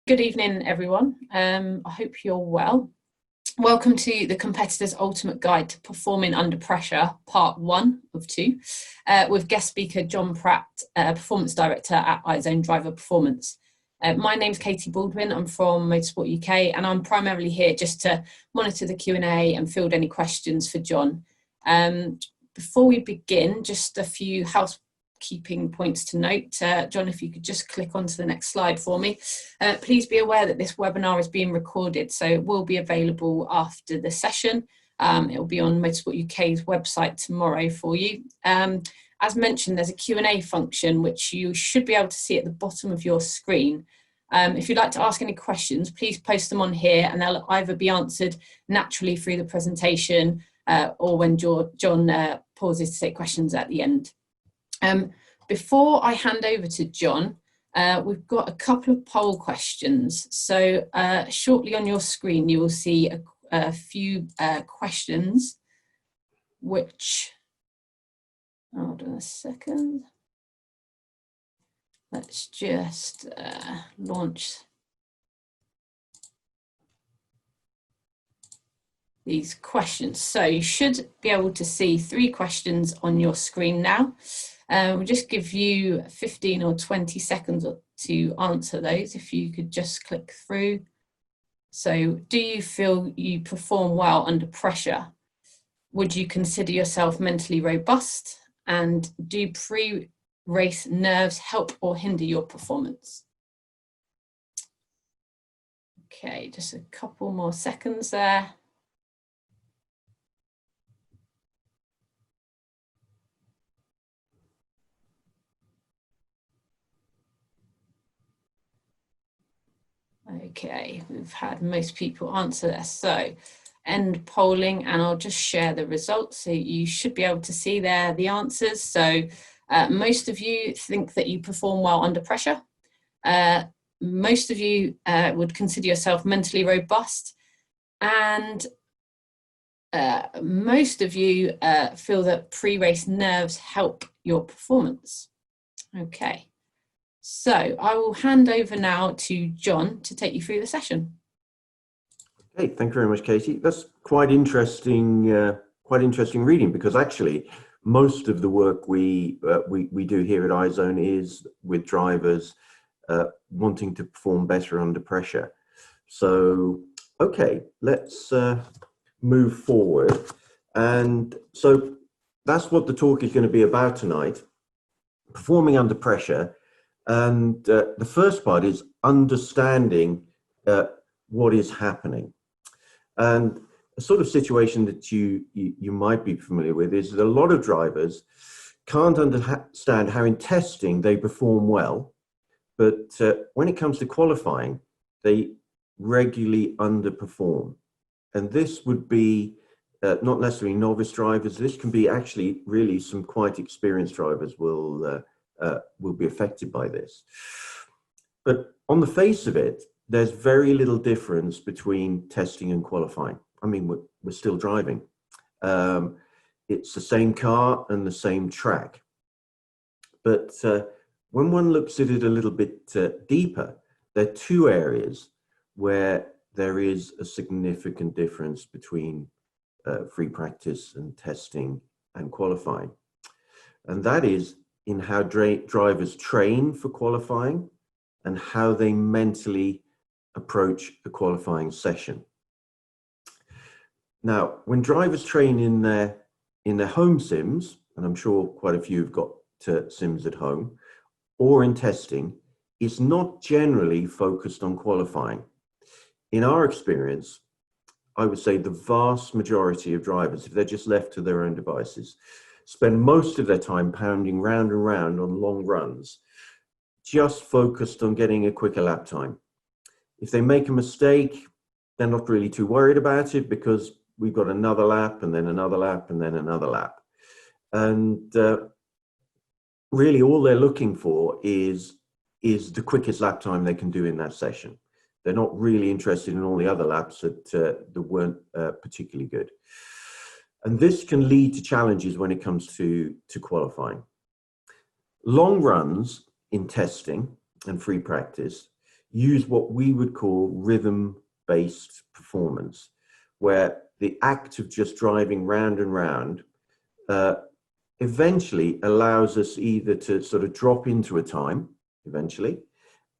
Good evening, everyone. I hope you're well. Welcome to the Competitor's Ultimate Guide to Performing Under Pressure, Part 1 of 2, with guest speaker John Pratt, Performance Director at iZone Driver Performance. My name's Katie Baldwin. I'm from Motorsport UK, and I'm primarily here just to monitor the Q&A and field any questions for John. Before we begin, just a few housekeeping points to note. John, if you could just click onto the next slide for me. Please be aware that this webinar is being recorded, so it will be available after the session. It will be on Motorsport UK's website tomorrow for you. As mentioned, there's a Q&A function which you should be able to see at the bottom of your screen. If you'd like to ask any questions, please post them on here and they'll either be answered naturally through the presentation or when John pauses to take questions at the end. Before I hand over to John, we've got a couple of poll questions. So shortly on your screen, you will see a few questions, which, hold on a second. Let's just launch these questions. So you should be able to see 3 questions on your screen now. We'll just give you 15 or 20 seconds to answer those, if you could just click through. So, do you feel you perform well under pressure? Would you consider yourself mentally robust? And do pre-race nerves help or hinder your performance? Okay, just a couple more seconds there. Okay, we've had most people answer this. So end polling, and I'll just share the results. So you should be able to see there the answers. So most of you think that you perform well under pressure. Most of you would consider yourself mentally robust. And most of you feel that pre-race nerves help your performance. Okay. So I will hand over now to John to take you through the session. Okay, thank you very much, Katie. That's quite interesting reading, because actually most of the work we do here at iZone is with drivers wanting to perform better under pressure. So, okay, let's move forward. And so that's what the talk is going to be about tonight, performing under pressure. And the first part is understanding what is happening. And a sort of situation that you might be familiar with is that a lot of drivers can't understand how in testing they perform well, but when it comes to qualifying, they regularly underperform. And this would be not necessarily novice drivers. This can be actually really some quite experienced drivers will be affected by this. But on the face of it, there's very little difference between testing and qualifying. I mean, we're still driving. It's the same car and the same track. But when one looks at it a little bit deeper, there are 2 areas where there is a significant difference between free practice and testing and qualifying. And that is in how drivers train for qualifying and how they mentally approach a qualifying session. Now, when drivers train in their home sims, and I'm sure quite a few have got sims at home, or in testing, it's not generally focused on qualifying. In our experience, I would say the vast majority of drivers, if they're just left to their own devices, spend most of their time pounding round and round on long runs, just focused on getting a quicker lap time. If they make a mistake, they're not really too worried about it, because we've got another lap and then another lap and then another lap. And really all they're looking for is the quickest lap time they can do in that session. They're not really interested in all the other laps that weren't particularly good. And this can lead to challenges when it comes to qualifying. Long runs in testing and free practice use what we would call rhythm-based performance, where the act of just driving round and round eventually allows us either to sort of drop into a time eventually,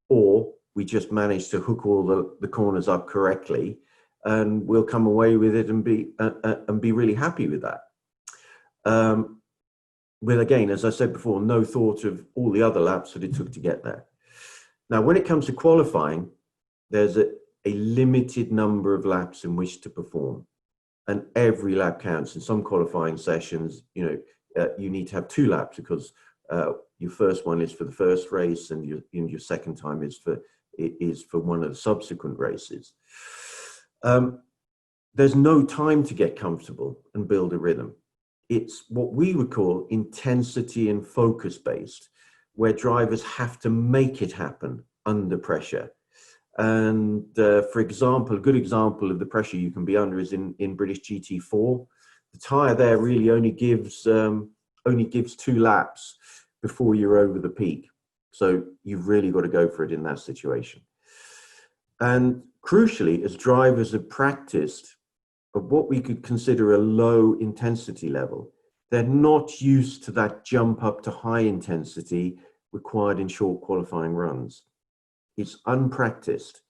or we just manage to hook all the corners up correctly, and we'll come away with it and be really happy with that. With, again, as I said before, no thought of all the other laps that it took to get there. Now, when it comes to qualifying, there's a limited number of laps in which to perform, and every lap counts. In some qualifying sessions, you need to have 2 laps because your first one is for the first race, and your second time is for one of the subsequent races. There's no time to get comfortable and build a rhythm. It's what we would call intensity and focus based, where drivers have to make it happen under pressure. And for example, a good example of the pressure you can be under is in British GT4. The tyre there really only gives 2 laps before you're over the peak. So you've really got to go for it in that situation. And crucially, as drivers have practiced at what we could consider a low intensity level, they're not used to that jump up to high intensity required in short qualifying runs. It's unpracticed.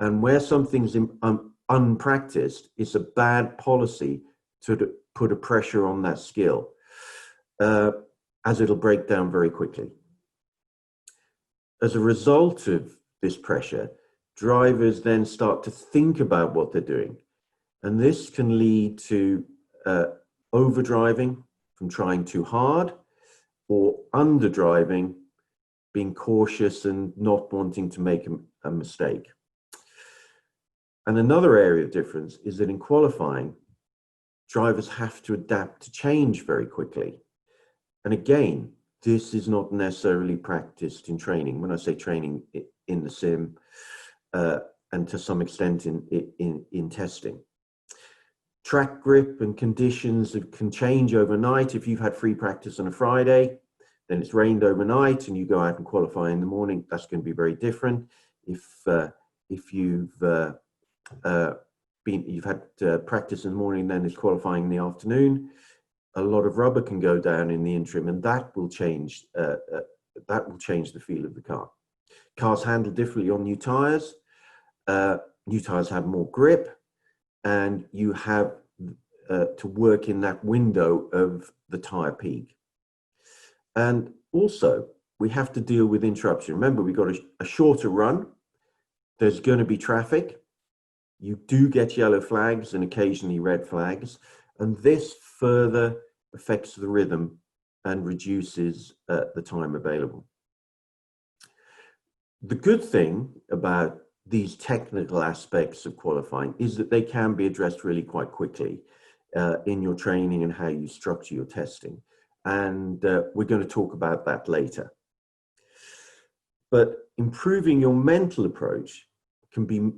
And where something's unpracticed, it's a bad policy to put a pressure on that skill, as it'll break down very quickly. As a result of this pressure, drivers then start to think about what they're doing. And this can lead to overdriving from trying too hard, or underdriving, being cautious and not wanting to make a mistake. And another area of difference is that in qualifying, drivers have to adapt to change very quickly. And again, this is not necessarily practiced in training. When I say training, in the sim, and to some extent in testing. Track grip and conditions can change overnight. If you've had free practice on a Friday, then it's rained overnight and you go out and qualify in the morning, that's going to be very different. If you've had practice in the morning, then it's qualifying in the afternoon, a lot of rubber can go down in the interim, and that will change the feel of the car. Cars handle differently on new tires. New tires have more grip, and you have to work in that window of the tire peak. And also, we have to deal with interruption. Remember, we've got a shorter run. There's going to be traffic. You do get yellow flags and occasionally red flags, and this further affects the rhythm and reduces the time available. The good thing about these technical aspects of qualifying is that they can be addressed really quite quickly in your training and how you structure your testing. And we're going to talk about that later. But improving your mental approach can be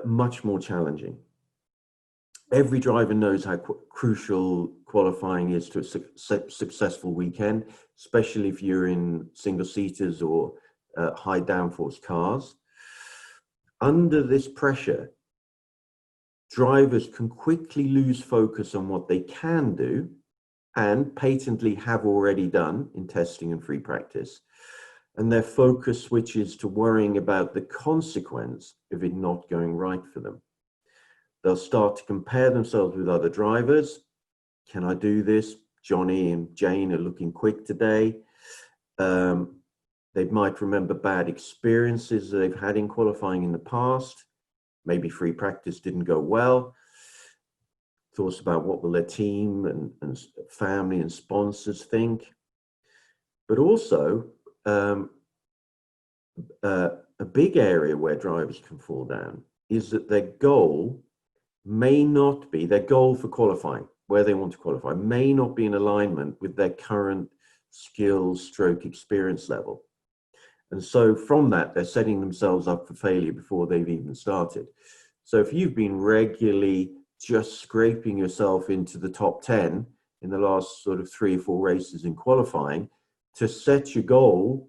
much more challenging. Every driver knows how crucial qualifying is to a successful weekend, especially if you're in single-seaters or high downforce cars. Under this pressure, drivers can quickly lose focus on what they can do and patently have already done in testing and free practice. And their focus switches to worrying about the consequence of it not going right for them. They'll start to compare themselves with other drivers. Can I do this? Johnny and Jane are looking quick today. They might remember bad experiences they've had in qualifying in the past. Maybe free practice didn't go well. Thoughts about what will their team and family and sponsors think. But also, a big area where drivers can fall down is that their goal for qualifying, where they want to qualify, may not be in alignment with their current skills / experience level. And so from that, they're setting themselves up for failure before they've even started. So if you've been regularly just scraping yourself into the top 10 in the last sort of 3 or 4 races in qualifying, to set your goal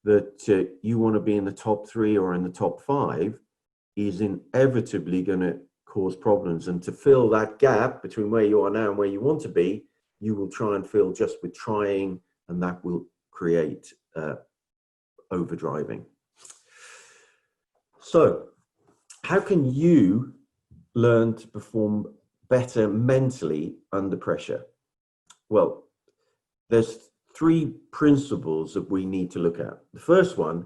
that you want to be in the top 3 or in the top 5 is inevitably going to cause problems. And to fill that gap between where you are now and where you want to be, you will try and fill just with trying, and that will create overdriving. So how can you learn to perform better mentally under pressure? Well, there's 3 principles that we need to look at. The first one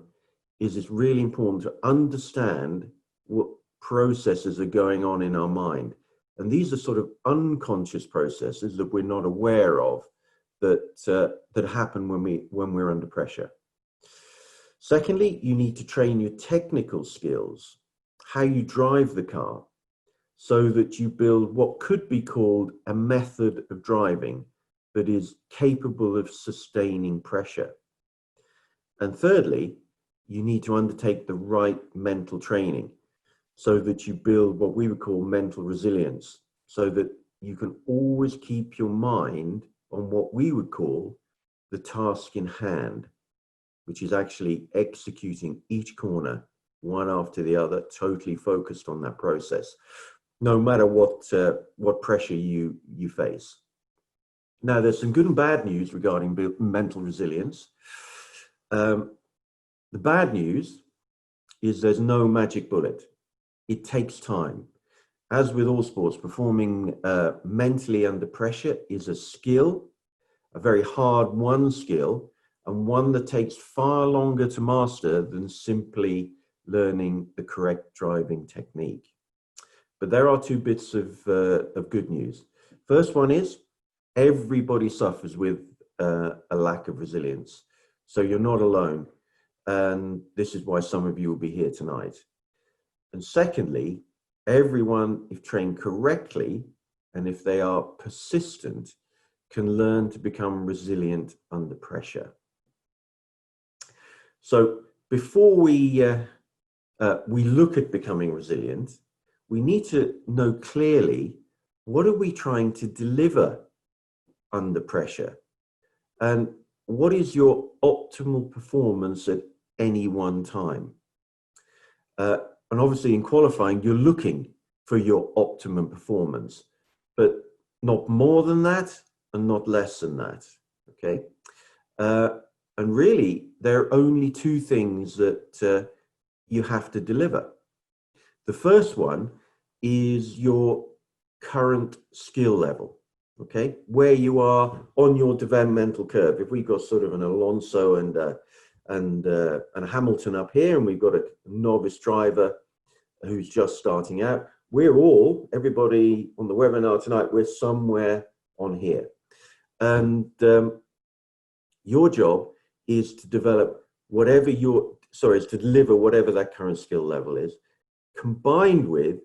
is it's really important to understand what processes are going on in our mind. And these are sort of unconscious processes that we're not aware of that happen when we're under pressure. Secondly, you need to train your technical skills, how you drive the car, so that you build what could be called a method of driving that is capable of sustaining pressure. And thirdly, you need to undertake the right mental training so that you build what we would call mental resilience, so that you can always keep your mind on what we would call the task in hand, which is actually executing each corner one after the other, totally focused on that process, no matter what pressure you face. Now, there's some good and bad news regarding mental resilience. The bad news is there's no magic bullet. It takes time. As with all sports, performing mentally under pressure is a skill, a very hard-won skill, and one that takes far longer to master than simply learning the correct driving technique. But there are 2 bits of good news. First one is everybody suffers with a lack of resilience. So you're not alone. And this is why some of you will be here tonight. And secondly, everyone, if trained correctly, and if they are persistent, can learn to become resilient under pressure. So before we look at becoming resilient, we need to know clearly, what are we trying to deliver under pressure? And what is your optimal performance at any one time? And obviously in qualifying, you're looking for your optimum performance, but not more than that and not less than that, okay? And really, there are only 2 things that you have to deliver. The first one is your current skill level, okay? Where you are on your developmental curve. If we've got sort of an Alonso and a Hamilton up here, and we've got a novice driver who's just starting out, everybody on the webinar tonight, we're somewhere on here. And your job is to develop is to deliver whatever that current skill level is, combined with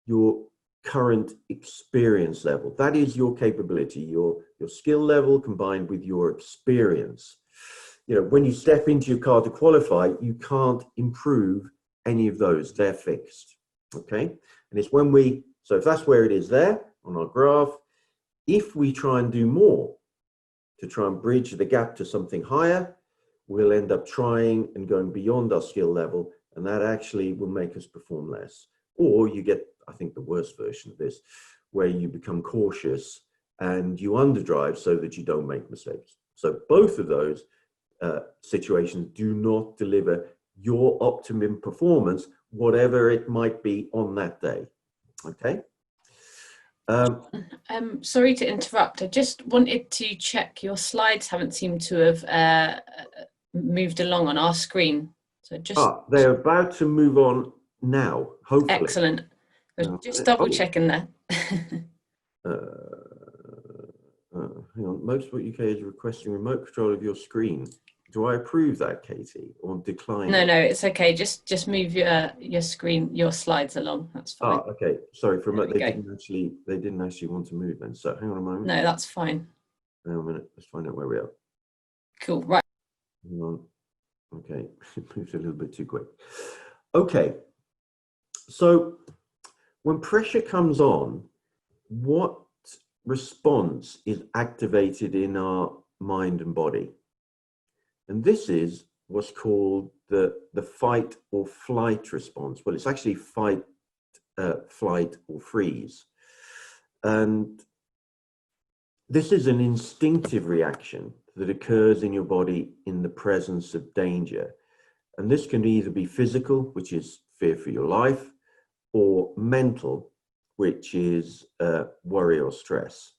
your current experience level. That is your capability, your skill level combined with your experience. You know, when you step into your car to qualify, you can't improve any of those. They're fixed, okay? And it's so if that's where it is there on our graph, if we try and do more to try and bridge the gap to something higher, we'll end up trying and going beyond our skill level, and that actually will make us perform less. Or you get, I think, the worst version of this, where you become cautious and you underdrive so that you don't make mistakes. So both of those situations do not deliver your optimum performance, whatever it might be on that day, okay? Sorry to interrupt. I just wanted to check your slides haven't seemed to have moved along on our screen. So just they're about to move on now, hopefully. Excellent. Just double checking there. Hang on. Motorsport UK is requesting remote control of your screen. Do I approve that, Katie, or decline? No, it's okay. Just move your screen, your slides along. That's fine. Okay. Sorry for a moment. They didn't actually want to move then. So hang on a moment. No, that's fine. Hang on a minute. Let's find out where we are. Cool. Right. Hang on. Okay. It moved a little bit too quick. Okay. So when pressure comes on, what response is activated in our mind and body? And this is what's called the fight or flight response. Well, it's actually fight, flight, or freeze. And this is an instinctive reaction that occurs in your body in the presence of danger. And this can either be physical, which is fear for your life, or mental, which is worry or stress.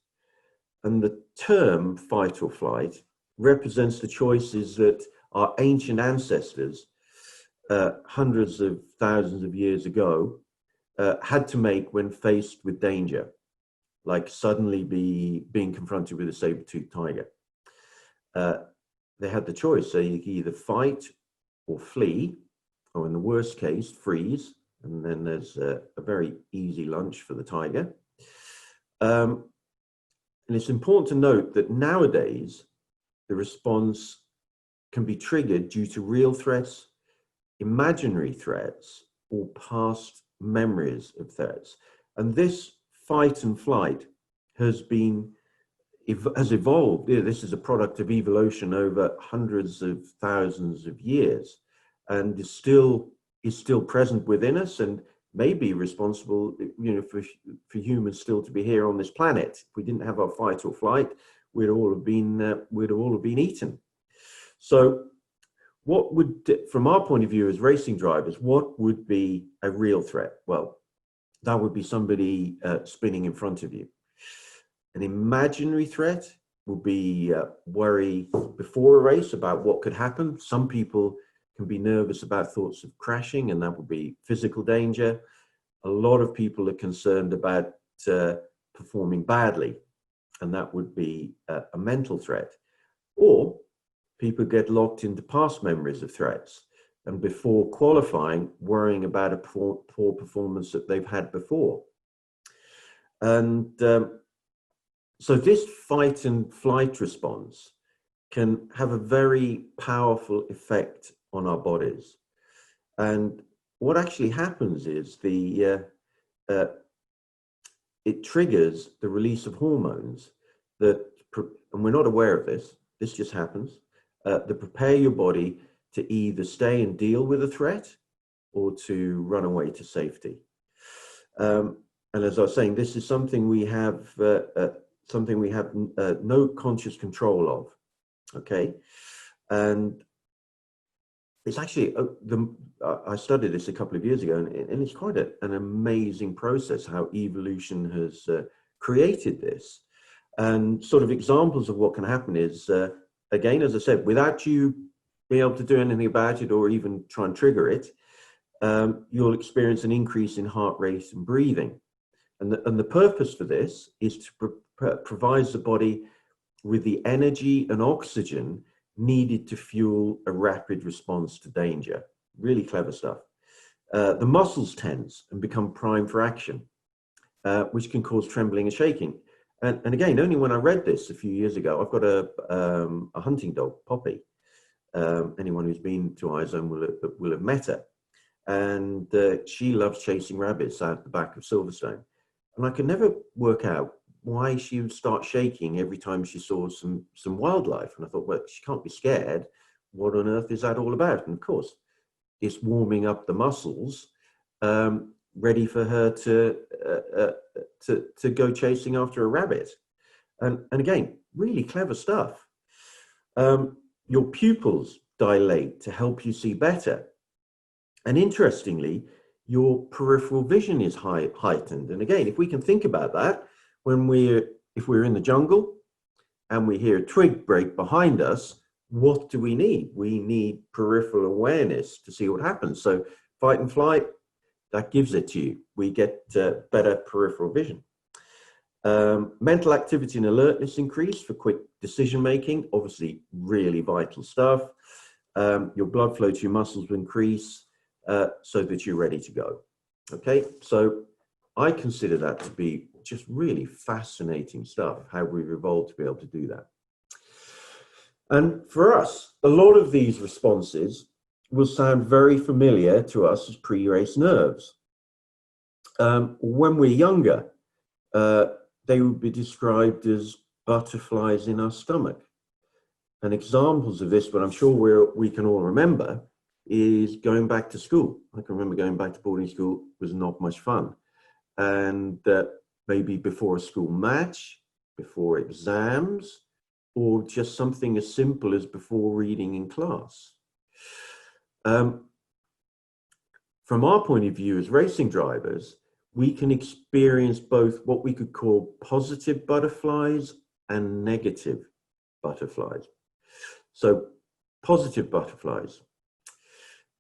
And the term fight or flight represents the choices that our ancient ancestors, hundreds of thousands of years ago, had to make when faced with danger, like suddenly being confronted with a saber-toothed tiger. They had the choice. So you can either fight or flee, or in the worst case, freeze. And then there's a very easy lunch for the tiger. And it's important to note that nowadays, the response can be triggered due to real threats, imaginary threats, or past memories of threats. And this fight and flight has evolved. This is a product of evolution over hundreds of thousands of years, and is still present within us, and may be responsible, for humans still to be here on this planet. If we didn't have our fight or flight, we'd all have been eaten. So, what would, from our point of view as racing drivers, what would be a real threat? Well, that would be somebody spinning in front of you. An imaginary threat would be worry before a race about what could happen. Some people can be nervous about thoughts of crashing, and that would be physical danger. A lot of people are concerned about performing badly, and that would be a mental threat. Or people get locked into past memories of threats, and before qualifying, worrying about a poor performance that they've had before. And so this fight and flight response can have a very powerful effect on our bodies. And what actually happens is it triggers the release of hormones that, and we're not aware of this just happens, that prepare your body to either stay and deal with a threat or to run away to safety. And as I was saying, this is something we have no conscious control of. Okay, and it's actually I studied this a couple of years ago, and it's quite an amazing process how evolution has created this. And sort of examples of what can happen is, again, as I said, without you being able to do anything about it or even try and trigger it, you'll experience an increase in heart rate and breathing. And the purpose for this is to provide the body with the energy and oxygen needed to fuel a rapid response to danger. Really clever stuff. The muscles tense and become primed for action, which can cause trembling and shaking. And again, only when I read this a few years ago, I've got a hunting dog, Poppy. Anyone who's been to iZone will have met her. And she loves chasing rabbits out the back of Silverstone. And I could never work out why she would start shaking every time she saw some wildlife. And I thought, well, she can't be scared. What on earth is that all about? And of course, it's warming up the muscles, ready for her to go chasing after a rabbit. And again, really clever stuff. Your pupils dilate to help you see better. And interestingly, your peripheral vision is heightened. And again, if we can think about that, if we're in the jungle and we hear a twig break behind us, what do we need? We need peripheral awareness to see what happens. So fight and flight, that gives it to you. We get better peripheral vision. Mental activity and alertness increase for quick decision making, obviously really vital stuff. Your blood flow to your muscles will increase so that you're ready to go. Okay, so I consider that to be just really fascinating stuff, how we've evolved to be able to do that. And for us, a lot of these responses will sound very familiar to us as pre-race nerves. When we're younger, they would be described as butterflies in our stomach. And examples of this, but I'm sure we can all remember, is going back to school. I can remember going back to boarding school was not much fun. And maybe before a school match, before exams, or just something as simple as before reading in class. From our point of view as racing drivers, we can experience both what we could call positive butterflies and negative butterflies. So positive butterflies.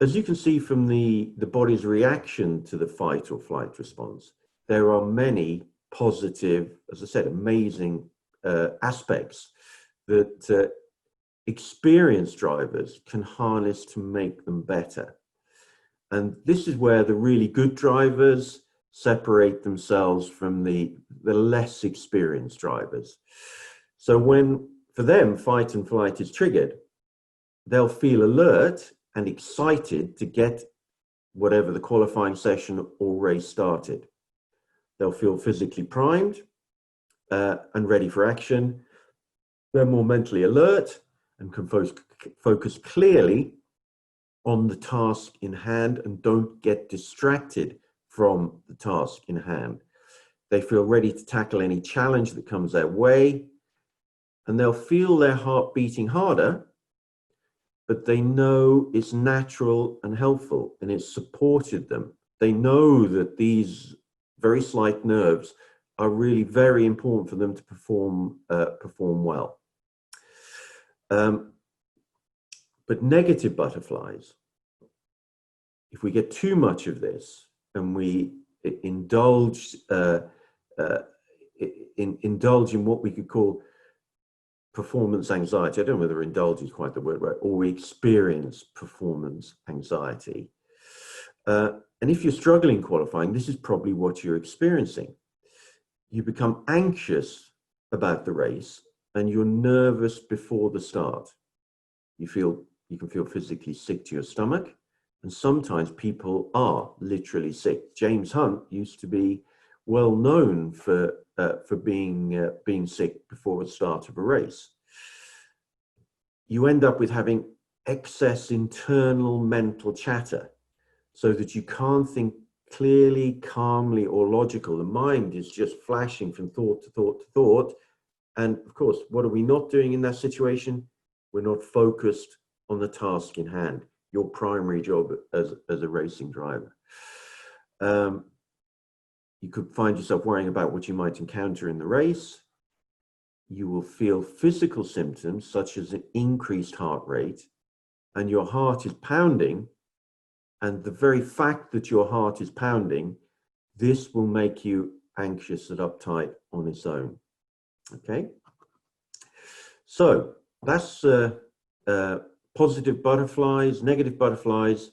As you can see from the body's reaction to the fight or flight response, there are many positive, as I said, amazing aspects that experienced drivers can harness to make them better. And this is where the really good drivers separate themselves from the less experienced drivers. So when, for them, fight and flight is triggered, they'll feel alert and excited to get whatever the qualifying session or race started. They'll feel physically primed and ready for action. They're more mentally alert and can focus clearly on the task in hand and don't get distracted from the task in hand. They feel ready to tackle any challenge that comes their way, and they'll feel their heart beating harder, but they know it's natural and helpful and it's supported them. They know that these very slight nerves are really very important for them to perform well. But negative butterflies, if we get too much of this and we indulge in what we could call performance anxiety, I don't know whether indulge is quite the word, right? Or we experience performance anxiety. And if you're struggling qualifying, this is probably what you're experiencing. You become anxious about the race and you're nervous before the start. You can feel physically sick to your stomach, and sometimes people are literally sick. James Hunt used to be well known for being sick before the start of a race. You end up with having excess internal mental chatter, so that you can't think clearly, calmly, or logical. The mind is just flashing from thought to thought to thought. And of course, what are we not doing in that situation? We're not focused on the task in hand, your primary job as a racing driver. You could find yourself worrying about what you might encounter in the race. You will feel physical symptoms such as an increased heart rate, and your heart is pounding. And the very fact that your heart is pounding, this will make you anxious and uptight on its own. Okay? So that's positive butterflies, negative butterflies,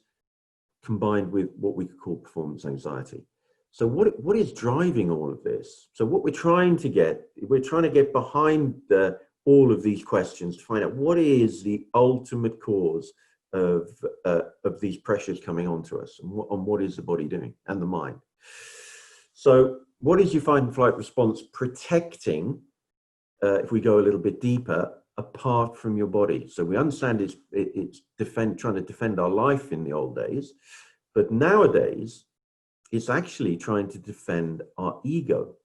combined with what we could call performance anxiety. So what is driving all of this? So what we're trying to get behind all of these questions to find out what is the ultimate cause of these pressures coming onto us, and what is the body doing and the mind. So what is your fight and flight response protecting, if we go a little bit deeper, apart from your body? So we understand it's trying to defend our life in the old days, but nowadays it's actually trying to defend our ego.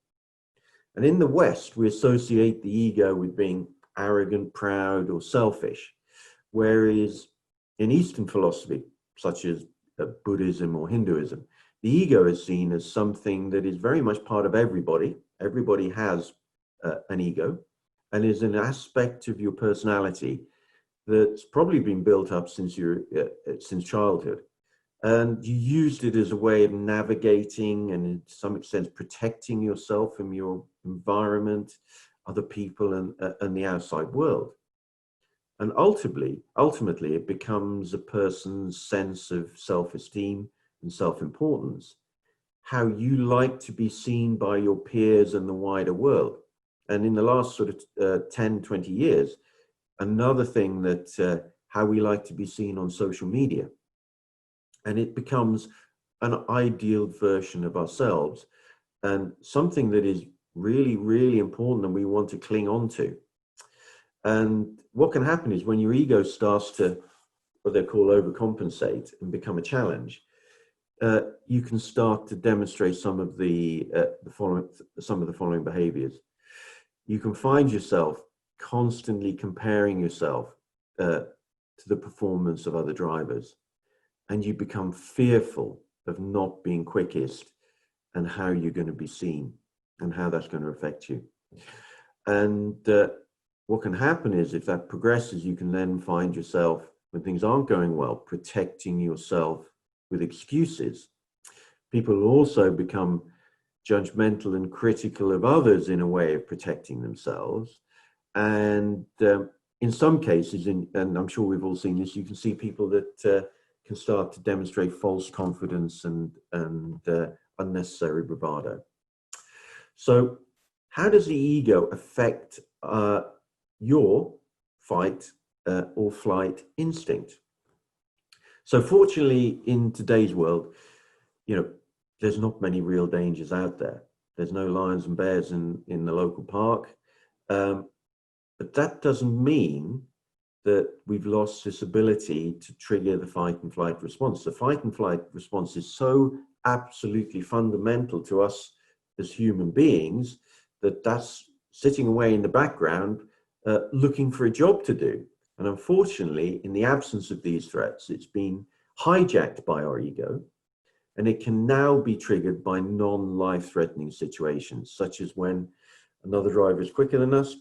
And in the West, we associate the ego with being arrogant, proud, or selfish, whereas in Eastern philosophy, such as Buddhism or Hinduism, the ego is seen as something that is very much part of everybody. Everybody has an ego, and is an aspect of your personality that's probably been built up since childhood. And you used it as a way of navigating and, to some extent, protecting yourself from your environment, other people, and the outside world. And ultimately, it becomes a person's sense of self-esteem and self-importance, how you like to be seen by your peers and the wider world. And in the last sort of 10, 20 years, another thing that how we like to be seen on social media. And it becomes an ideal version of ourselves, and something that is really, really important and we want to cling on to. And what can happen is when your ego starts to, what they call overcompensate and become a challenge, you can start to demonstrate some of the following behaviors. You can find yourself constantly comparing yourself to the performance of other drivers, and you become fearful of not being quickest and how you're going to be seen and how that's going to affect you. And what can happen is, if that progresses, you can then find yourself, when things aren't going well, protecting yourself with excuses. People also become judgmental and critical of others in a way of protecting themselves. And in some cases, and I'm sure we've all seen this, you can see people that can start to demonstrate false confidence and unnecessary bravado. So how does the ego affect your fight or flight instinct? So fortunately, in today's world, there's not many real dangers out there. There's no lions and bears in the local park. But that doesn't mean that we've lost this ability to trigger the fight and flight response. The fight and flight response is so absolutely fundamental to us as human beings that that's sitting away in the background, looking for a job to do. And unfortunately, in the absence of these threats, it's been hijacked by our ego, and it can now be triggered by non-life-threatening situations, such as when another driver is quicker than us,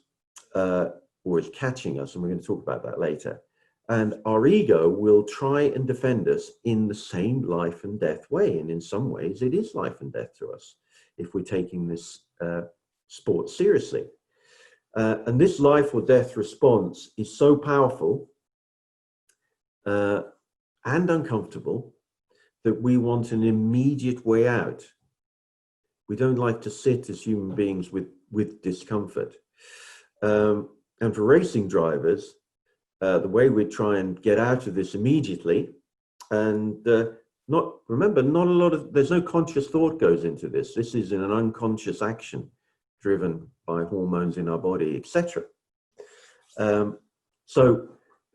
or is catching us, and we're going to talk about that later. And our ego will try and defend us in the same life and death way. And in some ways, it is life and death to us if we're taking this sport seriously. And this life or death response is so powerful and uncomfortable that we want an immediate way out. We don't like to sit as human beings with discomfort. And for racing drivers, the way we try and get out of this immediately, and not a lot of, there's no conscious thought goes into this. This is an unconscious action driven by hormones in our body, etc. So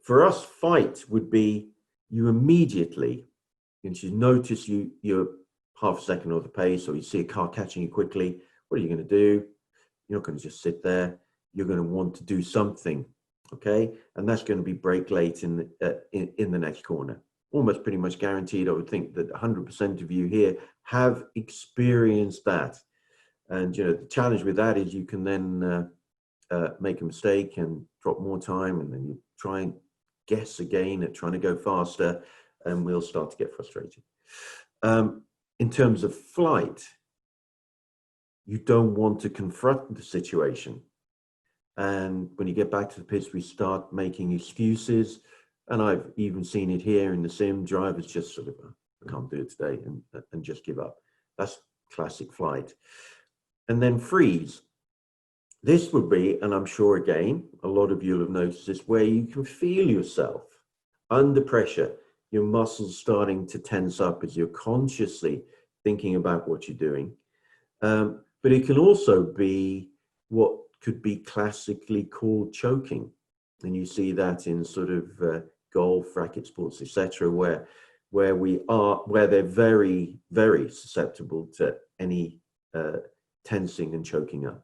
for us, fight would be you immediately, and you notice you're half a second off the pace, or you see a car catching you quickly. What are you going to do? You're not going to just sit there. You're going to want to do something, okay? And that's going to be brake late in the next corner. Almost pretty much guaranteed. I would think that 100% of you here have experienced that. And the challenge with that is you can then make a mistake and drop more time, and then you try and guess again at trying to go faster, and we'll start to get frustrated. In terms of flight, you don't want to confront the situation. And when you get back to the pits, we start making excuses. And I've even seen it here in the sim. Drivers just sort of, I can't do it today, and just give up. That's classic flight. And then freeze. This would be, and I'm sure again, a lot of you will have noticed this, where you can feel yourself under pressure, your muscles starting to tense up as you're consciously thinking about what you're doing. But it can also be what could be classically called choking. And you see that in sort of golf, racket sports, etc., where they're very, very susceptible to any tensing and choking up,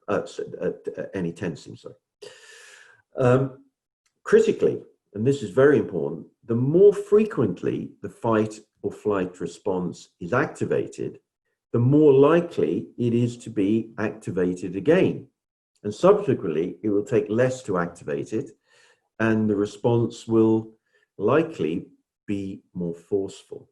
any tensing, sorry. Critically, and this is very important, the more frequently the fight or flight response is activated, the more likely it is to be activated again. And subsequently, it will take less to activate it, and the response will likely be more forceful.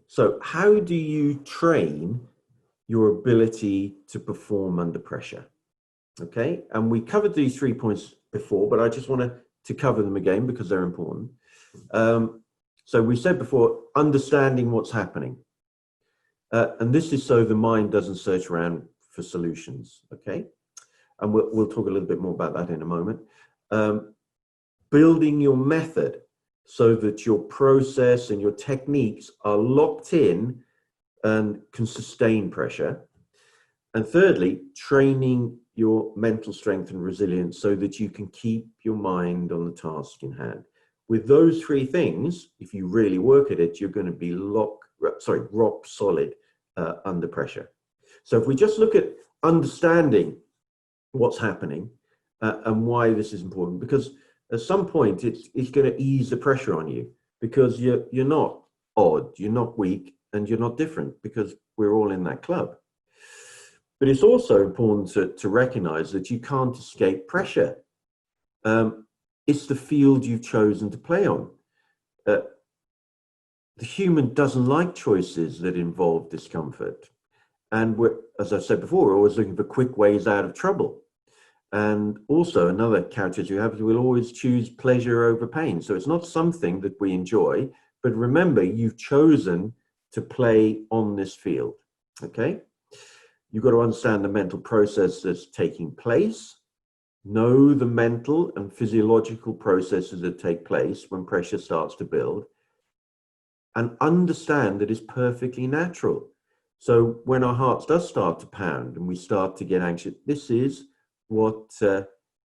So how do you train your ability to perform under pressure? Okay, and we covered these 3 points before, but I just want to cover them again because they're important. So we said before, understanding what's happening. And this is so the mind doesn't search around for solutions, okay? And we'll talk a little bit more about that in a moment. Building your method so that your process and your techniques are locked in and can sustain pressure. And thirdly, training your mental strength and resilience so that you can keep your mind on the task in hand. With those three things, if you really work at it, you're going to be rock solid under pressure. So if we just look at understanding what's happening and why this is important, because at some point it's going to ease the pressure on you, because you're not odd, you're not weak, and you're not different, because we're all in that club. But it's also important to recognize that you can't escape pressure. It's the field you've chosen to play on. The human doesn't like choices that involve discomfort. And we're, as I said before, we're always looking for quick ways out of trouble. And also another characteristic you have is we'll always choose pleasure over pain. So it's not something that we enjoy, but remember, you've chosen to play on this field, okay? You've got to understand the mental process that's taking place, know the mental and physiological processes that take place when pressure starts to build, and understand that it's perfectly natural. So when our hearts does start to pound and we start to get anxious, this is what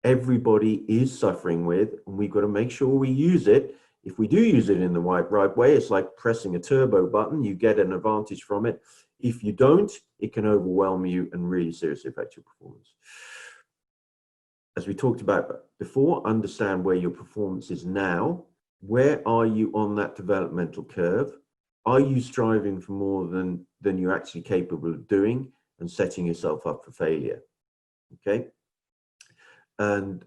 everybody is suffering with, and we've got to make sure we use it. If we do use it in the right way, it's like pressing a turbo button. You get an advantage from it. If you don't, it can overwhelm you and really seriously affect your performance. As we talked about before, understand where your performance is now. Where are you on that developmental curve? Are you striving for more than you're actually capable of doing and setting yourself up for failure? Okay. And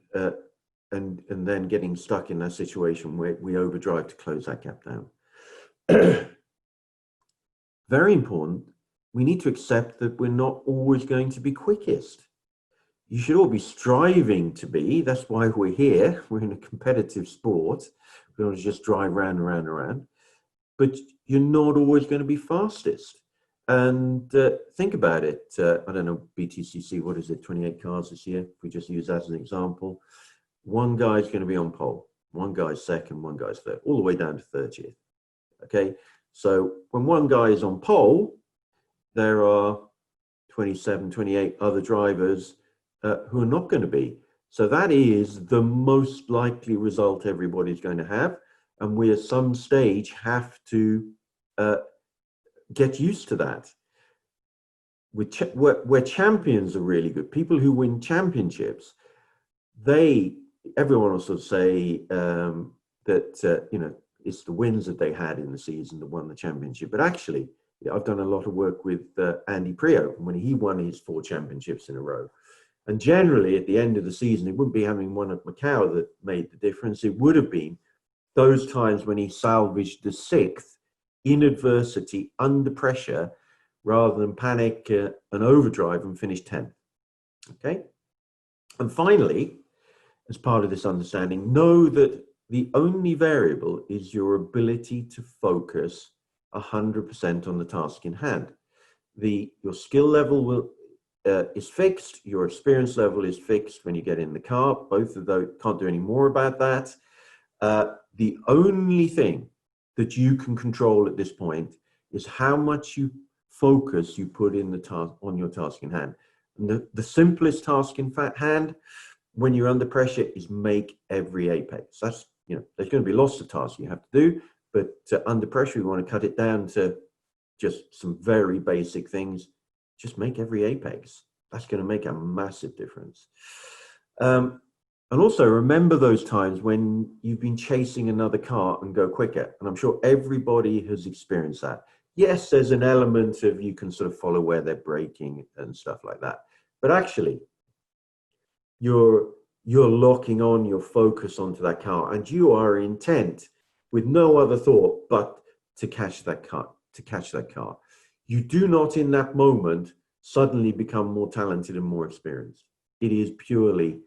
then getting stuck in that situation where we overdrive to close that gap down. Very important, we need to accept that we're not always going to be quickest. You should all be striving to be. That's why we're here. We're in a competitive sport. We don't just drive round and round and round. But you're not always going to be fastest. And think about it. I don't know, BTCC, what is it, 28 cars this year? If we just use that as an example. One guy's going to be on pole. One guy's second, one guy's third, all the way down to 30th. Okay, so when one guy is on pole, there are 27, 28 other drivers who are not going to be. So that is the most likely result everybody's going to have. And we at some stage have to get used to that. Where champions are really good, people who win championships, everyone will sort of say that, you know, it's the wins that they had in the season that won the championship. But actually, I've done a lot of work with Andy Priaulx when he won his 4 championships in a row. And generally, at the end of the season, it wouldn't be having won at Macau that made the difference. It would have been those times when he salvaged the 6th in adversity, under pressure, rather than panic and overdrive and finish 10th. Okay? And finally, as part of this understanding, know that the only variable is your ability to focus 100% on the task in hand. Your skill level is fixed, your experience level is fixed when you get in the car. Both of those, can't do any more about that. The only thing that you can control at this point is how much focus you put in the task on your task in hand. And the simplest task in hand when you're under pressure is make every apex. That's, you know, there's going to be lots of tasks you have to do, but under pressure, you want to cut it down to just some very basic things. Just make every apex. That's going to make a massive difference. And also remember those times when you've been chasing another car and go quicker. And I'm sure everybody has experienced that. Yes, there's an element of you can sort of follow where they're braking and stuff like that. But actually, you're locking on your focus onto that car, and you are intent with no other thought but to catch that car. You do not in that moment suddenly become more talented and more experienced. It is purely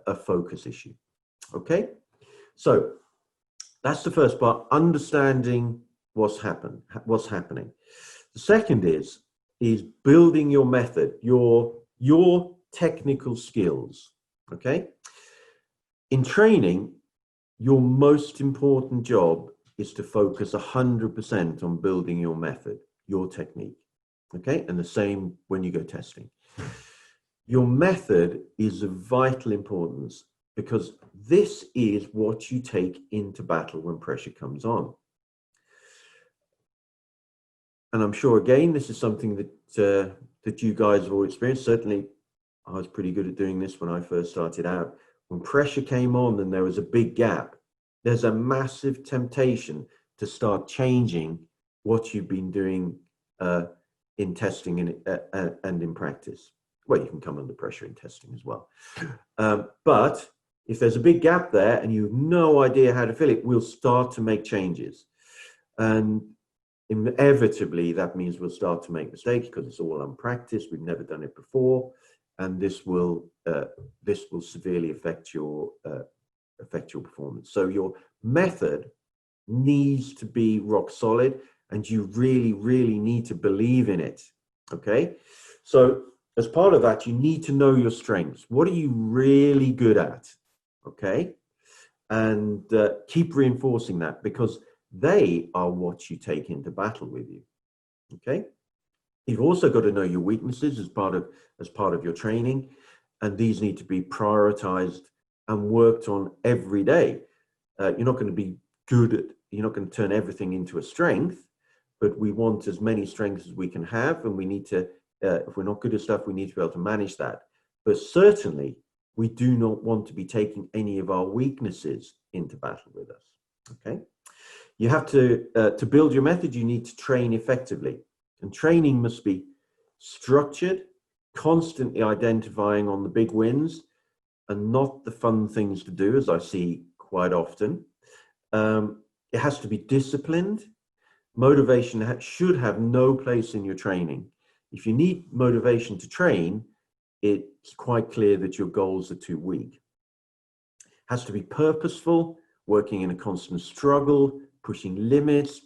a focus issue. Okay, so that's the first part, understanding what's happening. The second is building your method, your technical skills. Okay, in training, your most important job is to focus 100% on building your method, your technique. Okay, and the same when you go testing. Your method is of vital importance because this is what you take into battle when pressure comes on. And I'm sure, again, this is something that that you guys have all experienced. Certainly, I was pretty good at doing this when I first started out. When pressure came on and there was a big gap, there's a massive temptation to start changing what you've been doing in testing and in practice. Well, you can come under pressure in testing as well. But if there's a big gap there and you have no idea how to fill it, we'll start to make changes. And inevitably, that means we'll start to make mistakes because it's all unpracticed. We've never done it before. And this will severely affect your performance. So your method needs to be rock solid, and you really, really need to believe in it. Okay, so as part of that, you need to know your strengths. What are you really good at? Okay, and keep reinforcing that because they are what you take into battle with you. Okay, you've also got to know your weaknesses as part of your training, and these need to be prioritized and worked on every day. You're not going to be good at, you're not going to turn everything into a strength, but we want as many strengths as we can have, and we need to, if we're not good at stuff, we need to be able to manage that. But certainly, we do not want to be taking any of our weaknesses into battle with us. Okay, you have to build your method. You need to train effectively, and training must be structured, constantly identifying on the big wins and not the fun things to do, as I see quite often. It has to be disciplined. Motivation should have no place in your training. If you need motivation to train, it's quite clear that your goals are too weak. It has to be purposeful, working in a constant struggle, pushing limits,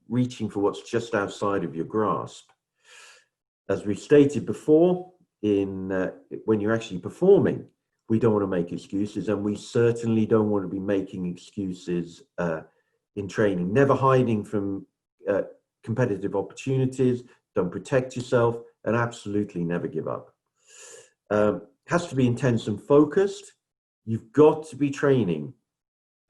reaching for what's just outside of your grasp. As we've stated before, when you're actually performing, we don't want to make excuses, and we certainly don't want to be making excuses in training. Never hiding from competitive opportunities. Don't protect yourself, and absolutely never give up. Has to be intense and focused. You've got to be training,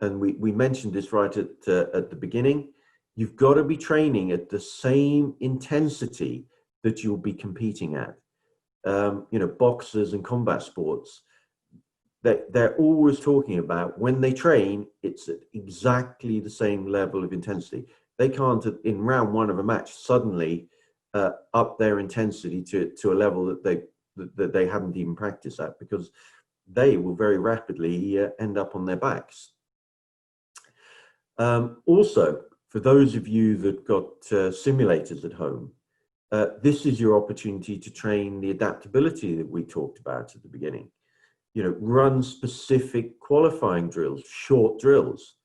and we mentioned this right at the beginning. You've got to be training at the same intensity that you'll be competing at. Boxers and combat sports, they're always talking about when they train, it's at exactly the same level of intensity. They can't, in round one of a match, suddenly up their intensity to a level that they haven't even practiced at, because they will very rapidly end up on their backs. Also, for those of you that got simulators at home, this is your opportunity to train the adaptability that we talked about at the beginning. Run specific qualifying drills, short drills,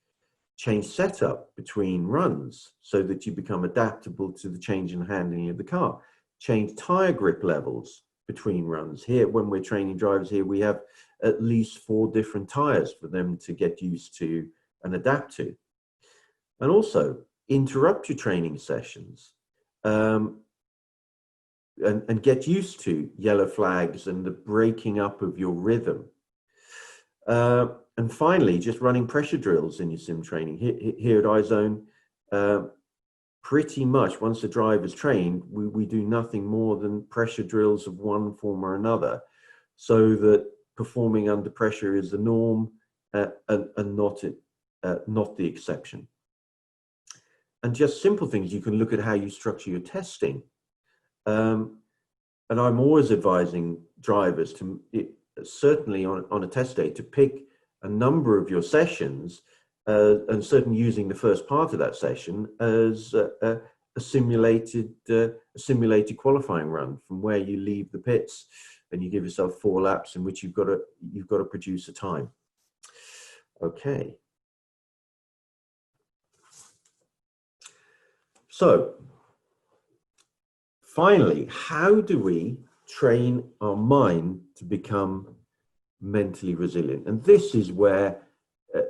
change setup between runs so that you become adaptable to the change in handling of the car, change tire grip levels between runs. Here, when we're training drivers here, we have at least 4 different tires for them to get used to and adapt to. And also interrupt your training sessions and get used to yellow flags and the breaking up of your rhythm. And finally, just running pressure drills in your sim training. Here at iZone, pretty much once the driver's trained, we do nothing more than pressure drills of one form or another, so that performing under pressure is the norm and not the exception. And just simple things, you can look at how you structure your testing. And I'm always advising drivers to, certainly on a test day, to pick a number of your sessions, and certainly using the first part of that session as a simulated qualifying run from where you leave the pits, and you give yourself 4 laps in which you've got to produce a time. Okay. So finally, how do we train our mind to become mentally resilient? And this is where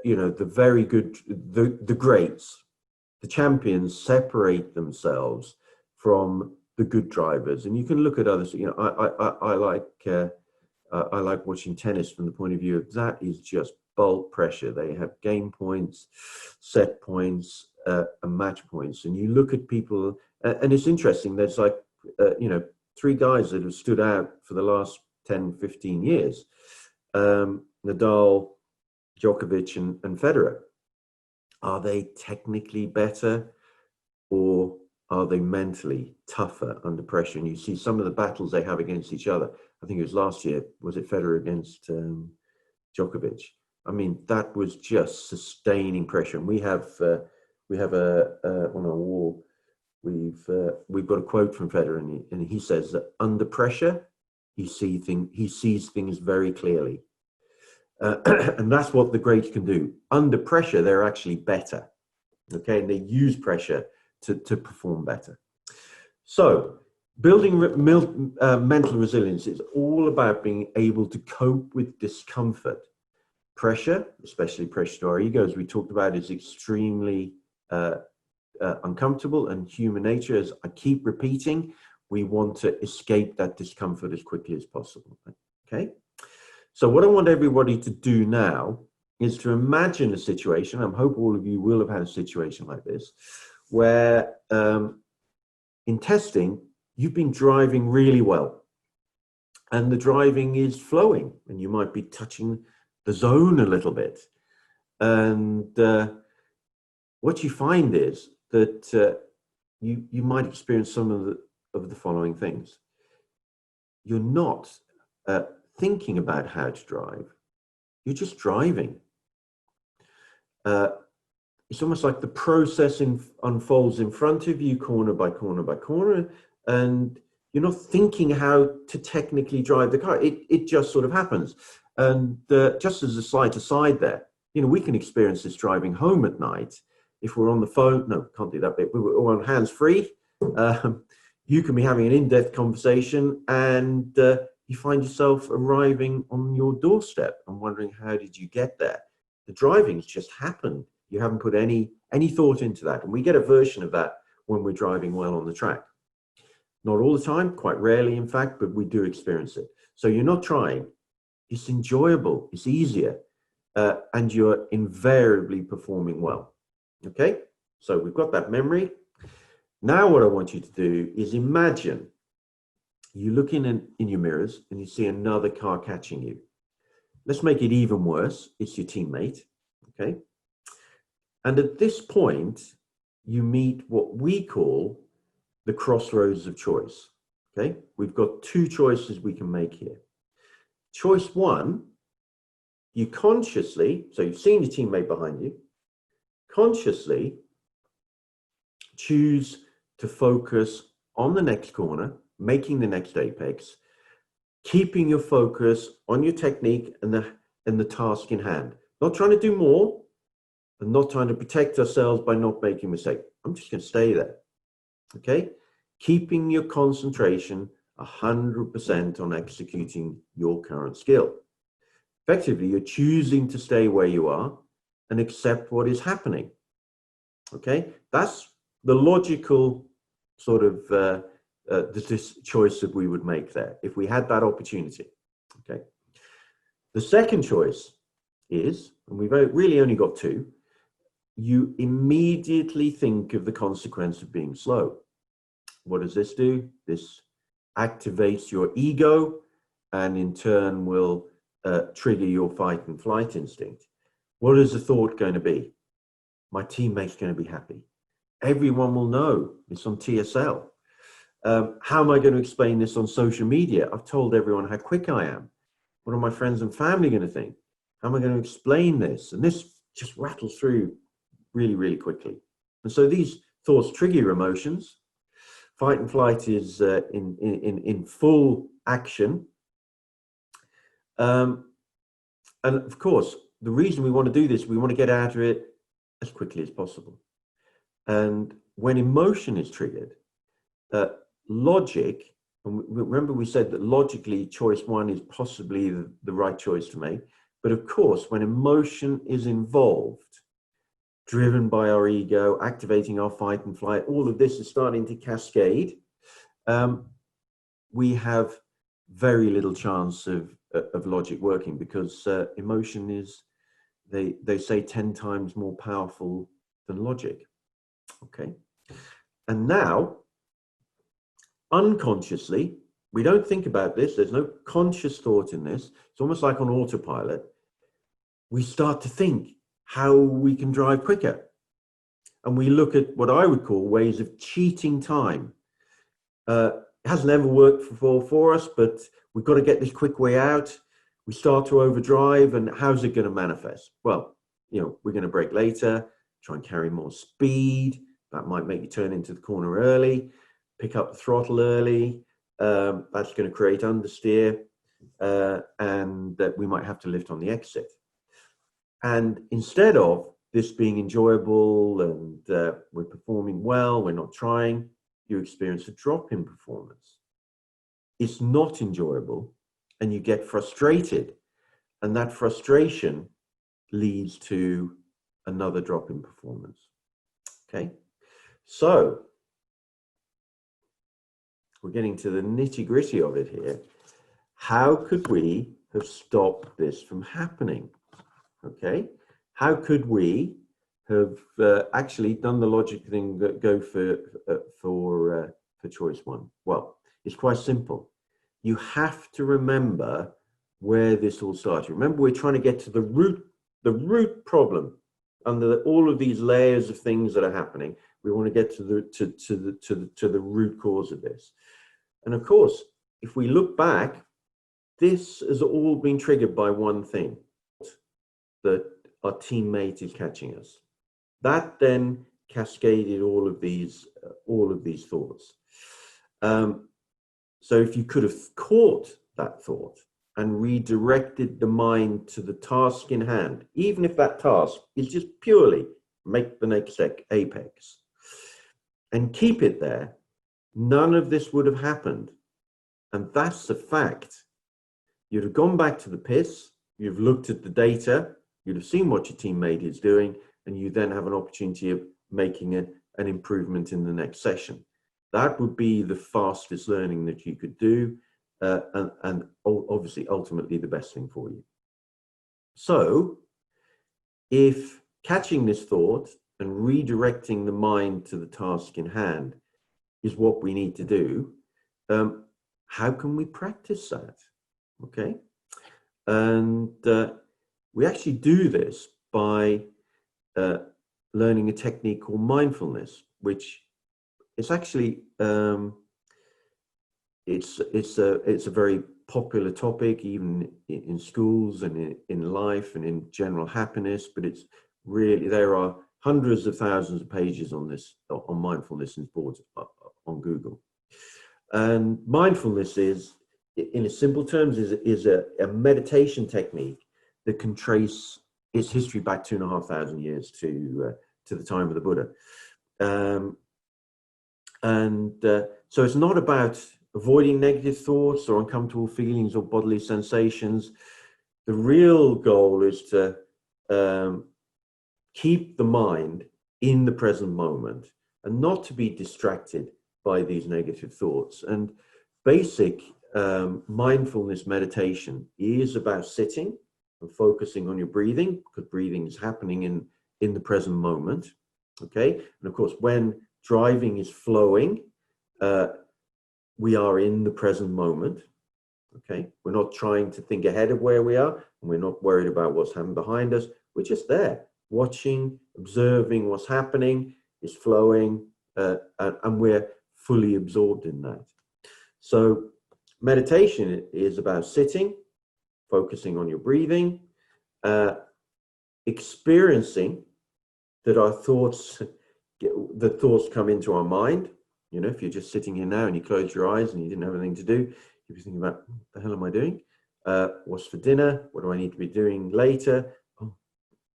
the very good, the greats, the champions separate themselves from the good drivers, and you can look at others. You know, I like watching tennis from the point of view of that is just bulk pressure. They have game points, set points, and match points. And you look at people, and it's interesting. There's like, you know, three guys that have stood out for the last 10, 15 years. Nadal, Djokovic, and Federer. Are they technically better, or are they mentally tougher under pressure? And you see some of the battles they have against each other. I think it was last year, was it Federer against Djokovic? I mean, that was just sustaining pressure. And we have on our wall, we've got a quote from Federer, and he says that under pressure, he sees things very clearly. And that's what the greats can do. Under pressure, they're actually better. Okay, and they use pressure to perform better. So building mental resilience is all about being able to cope with discomfort. Pressure, especially pressure to our egos, we talked about, is extremely uncomfortable, and human nature, as I keep repeating, we want to escape that discomfort as quickly as possible. Okay, so what I want everybody to do now is to imagine a situation. I hope all of you will have had a situation like this, where in testing, you've been driving really well, and the driving is flowing, and you might be touching the zone a little bit. And what you find is that you might experience some of the following things. You're not thinking about how to drive. You're just driving. It's almost like the process unfolds in front of you, corner by corner by corner, and you're not thinking how to technically drive the car. It just sort of happens. And just as a side to side there, you know, we can experience this driving home at night. If we're on the phone, no, can't do that bit. We're on hands-free. You can be having an in-depth conversation, and you find yourself arriving on your doorstep and wondering, how did you get there? The driving's just happened. You haven't put any thought into that. And we get a version of that when we're driving well on the track. Not all the time, quite rarely, in fact, but we do experience it. So you're not trying. It's enjoyable. It's easier. And you're invariably performing well. Okay? So we've got that memory. Now what I want you to do is imagine you look in your mirrors and you see another car catching you. Let's make it even worse. It's your teammate. Okay? And at this point, you meet what we call the crossroads of choice. Okay? We've got two choices we can make here. Choice one, you consciously, so you've seen your teammate behind you, consciously choose to focus on the next corner, making the next apex, keeping your focus on your technique and the task in hand. Not trying to do more, and not trying to protect ourselves by not making a mistake. I'm just going to stay there. Okay? Keeping your concentration 100% on executing your current skill. Effectively, you're choosing to stay where you are and accept what is happening. Okay? That's the logical sort of this choice that we would make there if we had that opportunity. Okay? The second choice is, and we've really only got two, you immediately think of the consequence of being slow. What does this do? This activates your ego, and in turn will trigger your fight and flight instinct. What is the thought going to be? My teammate's going to be happy. Everyone will know it's on TSL. How am I going to explain this on social media? I've told everyone how quick I am. What are my friends and family going to think? How am I going to explain this? And this just rattles through really, really quickly. And so these thoughts trigger your emotions. Fight and flight is in full action. And of course, the reason we want to do this, we want to get out of it as quickly as possible. And when emotion is triggered, logic, and remember we said that logically choice one is possibly the right choice to make. But of course, when emotion is involved, driven by our ego, activating our fight and flight, all of this is starting to cascade. we have very little chance of logic working, because emotion is, they say, 10 times more powerful than logic. Okay. And now, unconsciously, we don't think about this. There's no conscious thought in this. It's almost like on autopilot. We start to think how we can drive quicker. And we look at what I would call ways of cheating time. It hasn't ever worked for us, but we've got to get this quick way out. We start to overdrive, and how's it going to manifest? Well, we're going to brake later, try and carry more speed. That might make you turn into the corner early, pick up the throttle early. That's going to create understeer, and that we might have to lift on the exit. And instead of this being enjoyable and we're performing well, we're not trying, you experience a drop in performance. It's not enjoyable, and you get frustrated, and that frustration leads to another drop in performance. Okay, so we're getting to the nitty-gritty of it here. How could we have stopped this from happening? Okay, how could we have actually done the logic thing, that go for choice one? Well, it's quite simple. You have to remember where this all started. Remember, we're trying to get to the root problem under all of these layers of things that are happening. We want to get to the root cause of this. And of course, if we look back, this has all been triggered by one thing, that our teammate is catching us. That then cascaded all of these thoughts. So if you could have caught that thought and redirected the mind to the task in hand, even if that task is just purely make the next apex, and keep it there, none of this would have happened. And that's the fact. You'd have gone back to the pits, you've looked at the data, you'd have seen what your teammate is doing, and you then have an opportunity of making an improvement in the next session. That would be the fastest learning that you could do, and obviously ultimately the best thing for you. So if catching this thought and redirecting the mind to the task in hand is what we need to do, how can we practice that? Okay, and we actually do this by learning a technique called mindfulness, which is actually it's a very popular topic, even in schools and in life and in general happiness. But it's really, there are hundreds of thousands of pages on this, on mindfulness and boards on Google. And mindfulness is, in simple terms, is a meditation technique that can trace its history back 2,500 years to the time of the Buddha. So it's not about avoiding negative thoughts or uncomfortable feelings or bodily sensations. The real goal is to keep the mind in the present moment and not to be distracted by these negative thoughts. And basic mindfulness meditation is about sitting and focusing on your breathing, because breathing is happening in the present moment. Okay, and of course, when driving is flowing, we are in the present moment. Okay, we're not trying to think ahead of where we are, and we're not worried about what's happening behind us. We're just there, watching, observing what's happening, is flowing, and we're fully absorbed in that. So meditation is about sitting, focusing on your breathing, experiencing that our thoughts, the thoughts come into our mind. You know, if you're just sitting here now and you close your eyes and you didn't have anything to do, you'd be thinking about, what the hell am I doing? What's for dinner? What do I need to be doing later? Oh,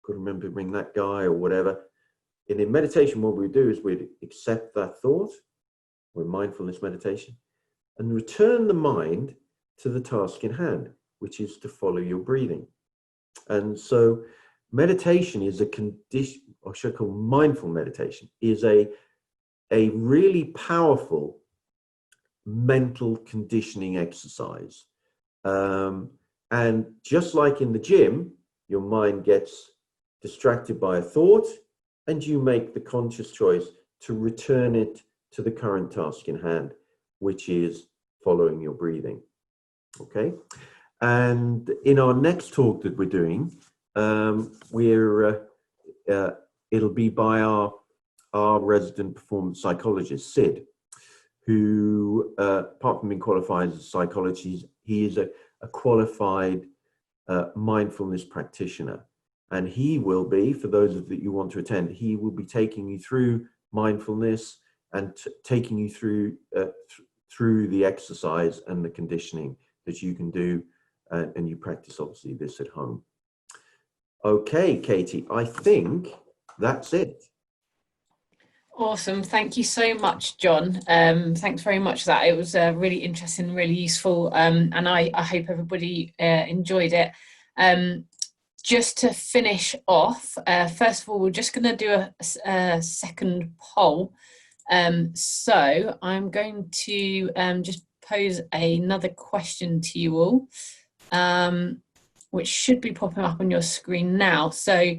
got to remember to bring that guy or whatever. And in meditation, what we do is we accept that thought, or mindfulness meditation, and return the mind to the task in hand, which is to follow your breathing. And so meditation is a condition, or should I call mindful meditation, is a really powerful mental conditioning exercise. And just like in the gym, your mind gets distracted by a thought, and you make the conscious choice to return it to the current task in hand, which is following your breathing. Okay. And in our next talk that we're doing, it'll be by our resident performance psychologist, Sid, who, apart from being qualified as a psychologist, he is a qualified mindfulness practitioner. And he will be, for those of that you want to attend, he will be taking you through mindfulness and taking you through through the exercise and the conditioning that you can do, and you practice obviously this at home. Okay, Katie, I think that's it. Awesome. Thank you so much, John. Thanks very much for that. It was really interesting, really useful, and I hope everybody enjoyed it. Just to finish off, first of all, we're just going to do a second poll. So I'm going to just pose another question to you all, which should be popping up on your screen now. So,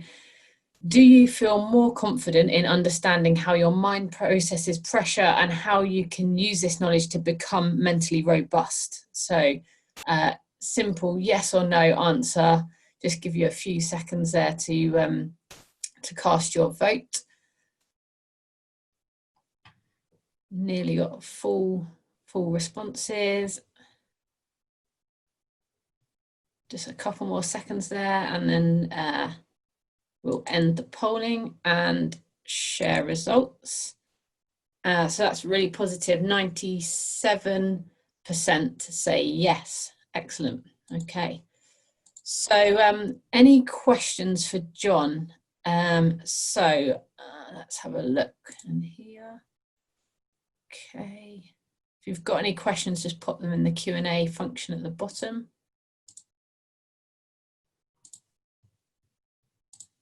do you feel more confident in understanding how your mind processes pressure and how you can use this knowledge to become mentally robust? So, simple yes or no answer. Just give you a few seconds there to cast your vote. Nearly got full responses. Just a couple more seconds there, and then we'll end the polling and share results. So that's really positive. 97% say yes. Excellent. Okay. So any questions for John? Let's have a look in here. Okay. If you've got any questions, just pop them in the Q&A function at the bottom.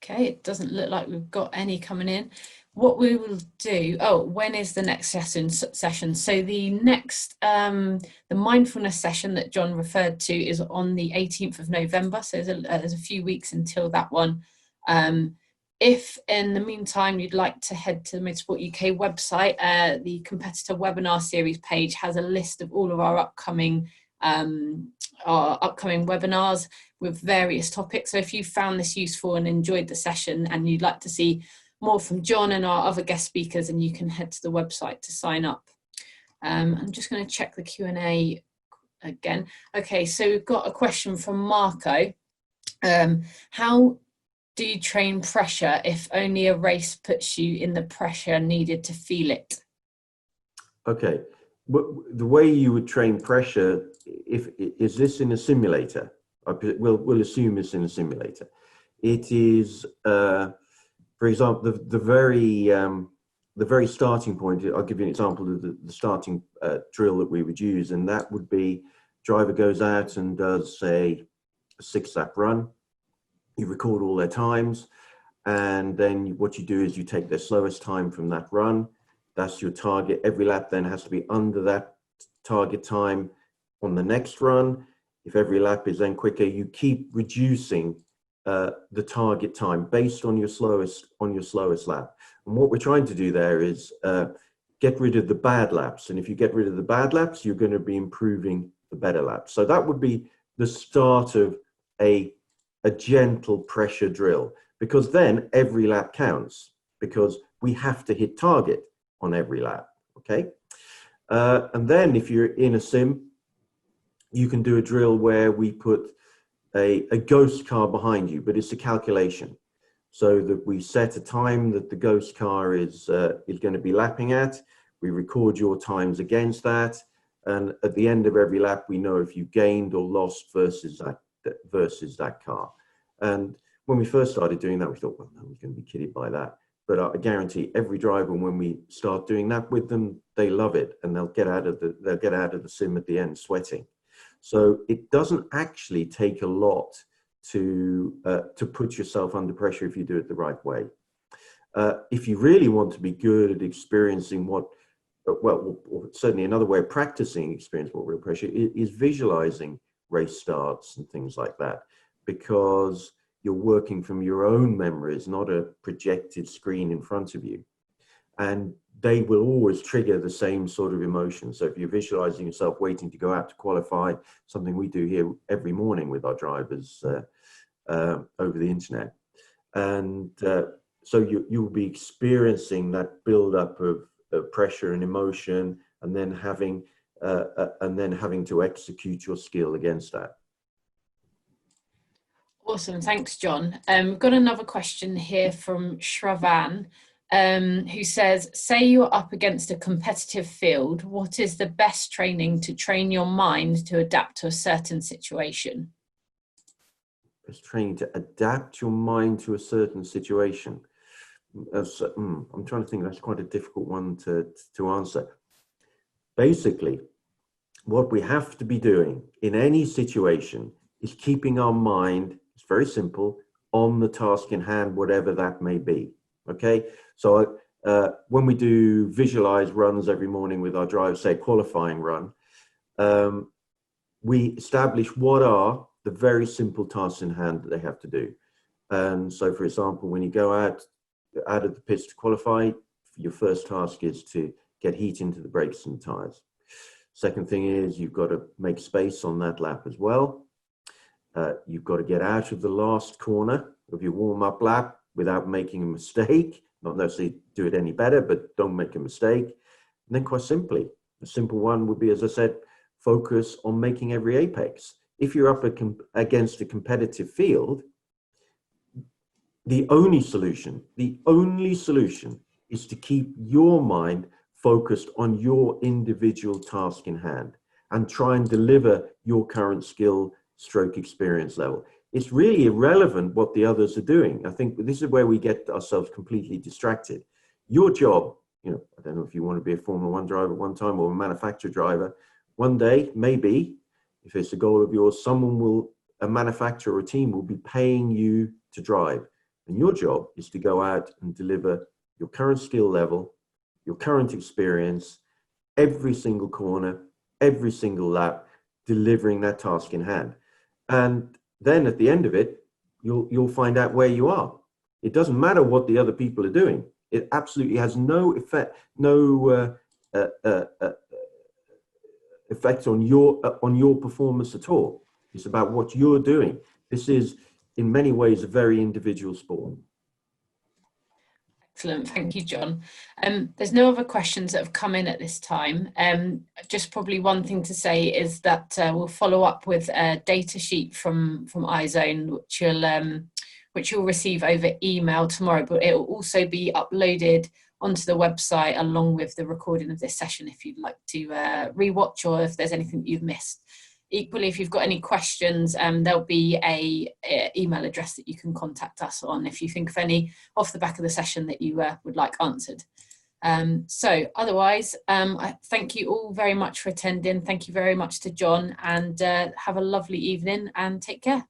Okay, it doesn't look like we've got any coming in. What we will do, when is the next session? So the next, the mindfulness session that John referred to is on the 18th of November. So there's a few weeks until that one. If in the meantime you'd like to head to the Motorsport UK website, the competitor webinar series page has a list of all of our upcoming webinars with various topics. So if you found this useful and enjoyed the session and you'd like to see more from John and our other guest speakers, and you can head to the website to sign up. I'm just going to check the Q&A again. Okay, so we've got a question from Marco. How do you train pressure if only a race puts you in the pressure needed to feel it? Okay, the way you would train pressure, is this in a simulator? We'll assume it's in a simulator. It is, for example, the very starting point. I'll give you an example of the starting drill that we would use, and that would be driver goes out and does, say, a 6-lap run. You record all their times, and then what you do is you take their slowest time from that run. That's your target. Every lap then has to be under that target time on the next run. If every lap is then quicker, you keep reducing the target time based on your slowest lap. And what we're trying to do there is get rid of the bad laps. And if you get rid of the bad laps, you're going to be improving the better laps. So that would be the start of a gentle pressure drill, because then every lap counts, because we have to hit target on every lap. Okay. And then if you're in a sim, you can do a drill where we put a ghost car behind you, but it's a calculation, so that we set a time that the ghost car is going to be lapping at. We record your times against that, and at the end of every lap, we know if you gained or lost versus that car. And when we first started doing that, we thought, well, no one's going to be kidded by that. But I guarantee every driver, when we start doing that with them, they love it, and they'll get out of the sim at the end sweating. So it doesn't actually take a lot to put yourself under pressure if you do it the right way. If you really want to be good at experiencing what well, or certainly another way of practicing experience-brought real pressure is visualizing race starts and things like that, because you're working from your own memories, not a projected screen in front of you. And they will always trigger the same sort of emotion. So if you're visualizing yourself waiting to go out to qualify, something we do here every morning with our drivers over the internet. And so you'll be experiencing that build-up of pressure and emotion, and then having to execute your skill against that. Awesome, thanks, John. Got another question here from Shravan, who says, say you're up against a competitive field, what is the best training to train your mind to adapt to a certain situation? Best training to adapt your mind to a certain situation. I'm trying to think, that's quite a difficult one to answer. Basically, what we have to be doing in any situation is keeping our mind, it's very simple, on the task in hand, whatever that may be. Okay, so when we do visualize runs every morning with our drivers, say qualifying run, we establish what are the very simple tasks in hand that they have to do. And so, for example, when you go out of the pits to qualify, your first task is to get heat into the brakes and tires. Second thing is you've got to make space on that lap as well. You've got to get out of the last corner of your warm-up lap without making a mistake. Not necessarily do it any better, but don't make a mistake. And then quite simply, a simple one would be, as I said, focus on making every apex. If you're up against a competitive field, the only solution is to keep your mind focused on your individual task in hand and try and deliver your current skill stroke experience level. It's really irrelevant what the others are doing. I think this is where we get ourselves completely distracted. Your job, I don't know if you want to be a Formula One driver at one time or a manufacturer driver, one day, maybe, if it's a goal of yours, a manufacturer or a team will be paying you to drive. And your job is to go out and deliver your current skill level, your current experience, every single corner, every single lap, delivering that task in hand. And then at the end of it, you'll find out where you are. It doesn't matter what the other people are doing. It absolutely has no effect, effect on your performance at all. It's about what you're doing. This is, in many ways, a very individual sport. Excellent, thank you, John. There's no other questions that have come in at this time. Just probably one thing to say is that we'll follow up with a data sheet from iZone, which you'll receive over email tomorrow, but it will also be uploaded onto the website along with the recording of this session if you'd like to rewatch or if there's anything that you've missed. Equally, if you've got any questions, there'll be a email address that you can contact us on if you think of any off the back of the session that you would like answered. So otherwise, I thank you all very much for attending. Thank you very much to John, and have a lovely evening and take care.